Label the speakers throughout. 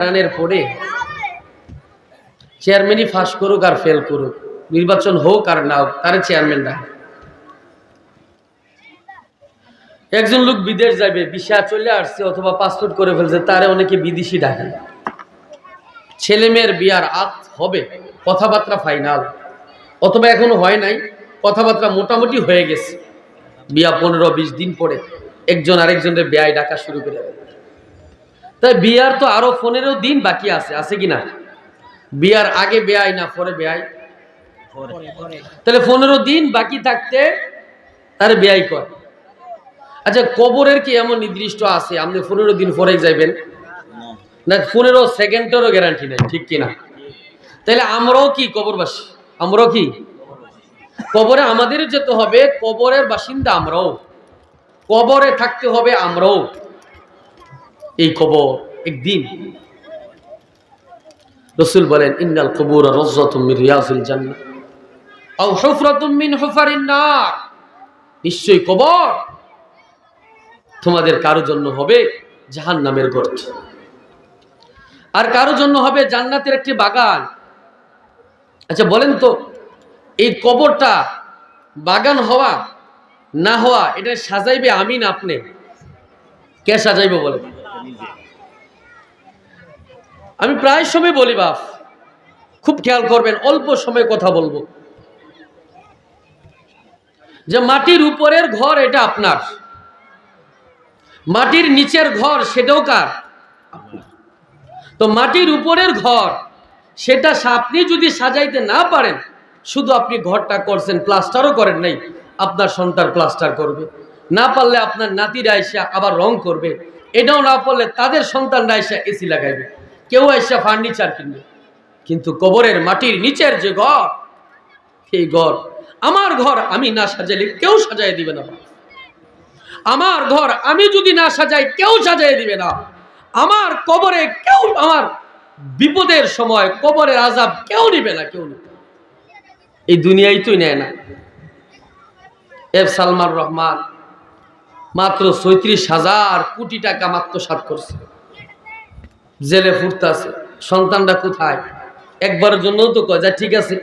Speaker 1: রানের পরে চেয়ারম্যানই ফাঁস করুক আর ফেল করুক, নির্বাচন হোক আর না হোক, তারে চেয়ারম্যান ডাকে। একজন লোক বিদেশ যাবে, ভিসা চলে আসছে অথবা পাসপোর্ট করে ফেলছে, তারে অনেকে বিদেশি ডাকে। ছেলে মেয়ের বিয়ার আত হবে, কথাবার্তা ফাইনাল, অথবা এখনো হয় নাই, কথাবার্তা মোটামুটি হয়ে গেছে, বিয়া 15-20 দিন পরে একজন আরেকজনের বিয়ায় ডাকা শুরু করে দেবে। তাই বিয়ার তো আরো 15 দিন বাকি আছে, আছে কিনা? বিয়ার আগে বেয়াই না পরে বেয়াই? তাহলে 15 দিন বাকি থাকতে তার বেয়াই কর। আচ্ছা, কবরের কি এমন নির্দিষ্ট আছে আপনি 15 দিন পরে যাবেন না? 15 সেকেন্ডেরও গ্যারান্টি নাই, ঠিক কিনা? তাহলে আমরাও কি কবরবাসী? আমরাও কি কবরে? আমাদের যেতে হবে, কবরের বাসিন্দা আমরাও, কবরে থাকতে হবে আমরাও। এই কবর একদিন, রাসূল বলেন, ইন্নাল কুবুর রাওযাতুম মিন রিয়াজিল জান্নাহ আও হুফরাতুম মিন হুফারিন নার। নিশ্চয়ই কবর তোমাদের কারো জন্য হবে জাহান্নামের গর্ত, আর কারো জন্য হবে জান্নাতের একটি বাগান। আচ্ছা বলেন তো, এই কবরটা বাগান হওয়া না হওয়া, এটা সাজাইবে আমি না আপনি? কে সাজাইবে বলেন? আমি প্রায় সময় বলি, বাপ খুব খেয়াল করবেন, অল্প সময় কথা বলবো, যে মাটির উপরের ঘর এটা আপনার, মাটির নিচের ঘর সেটাও কার? তো মাটির উপরের ঘর সেটা আপনি যদি সাজাইতে না পারেন, শুধু আপনি ঘরটা করছেন, প্লাস্টারও করেন নাই, আপনার সন্তান প্লাস্টার করবে, না পারলে আপনার নাতিরা আইসা আবার রং করবে, এটাও না পারলে তাদের সন্তানরা আইসা এসি লাগাইবে, কেউ আইসা ফার্নিচার কিনবে। কিন্তু কবরের মাটির নিচের যে ঘর, সেই ঘর, আমার ঘর আমি না সাজাইলে কেউ সাজাই দিবে না। আমার ঘর আমি যদি না সাজাই কেউ সাজাই দিবে না। আমার কবরে কেউ, আমার বিপদের সময় কবরের আযাব কেউ নিবে না, কেউ নিবে না। এই দুনিয়ায় তুই নেয় না। এফ সালমান রহমান মাত্র ৩৬,০০০ কোটি টাকা আত্মসাৎ করছে, জেলে ফুটতাছে। সন্তানরা কোথায়? একবারের জন্য তো কয় যা ঠিক আছে,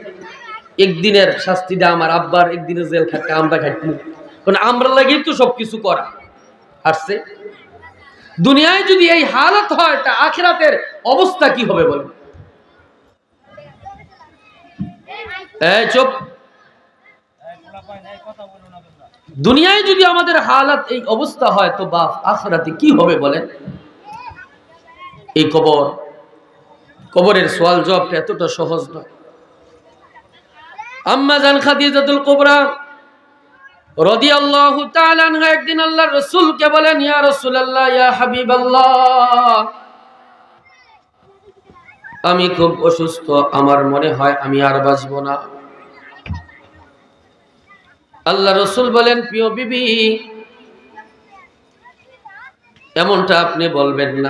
Speaker 1: একদিনের শাস্তিটা আমার আব্বার, একদিনের জেল খাটতে আমরা খাইতে, কারণ আমরা লাগেই তো সবকিছু করা আসছে। দুনিয়ায় যদি এই হালত হয়, তা আখিরাতের অবস্থা কি হবে বলেন? চুপ। দুনিয়ায় যদি আমাদের হালত এই অবস্থা হয়, তো বাপ আখিরাতে কি হবে বলেন? এই কবর, কবরের সওয়াল জবাবটা এতটা সহজ নয়। আম্মা জান খাদিজাতুল কুবরা রাদিয়াল্লাহু তাআলা আনহা একদিন আল্লাহর রাসূলকে বলেন, ইয়া রাসূলুল্লাহ, ইয়া হাবিবাল্লাহ, আমি খুব অসুস্থ, আমার মনে হয় আমি আর বাঁচব না। আল্লাহ রাসূল বলেন, প্রিয় বিবি, এমনটা আপনি বলবেন না।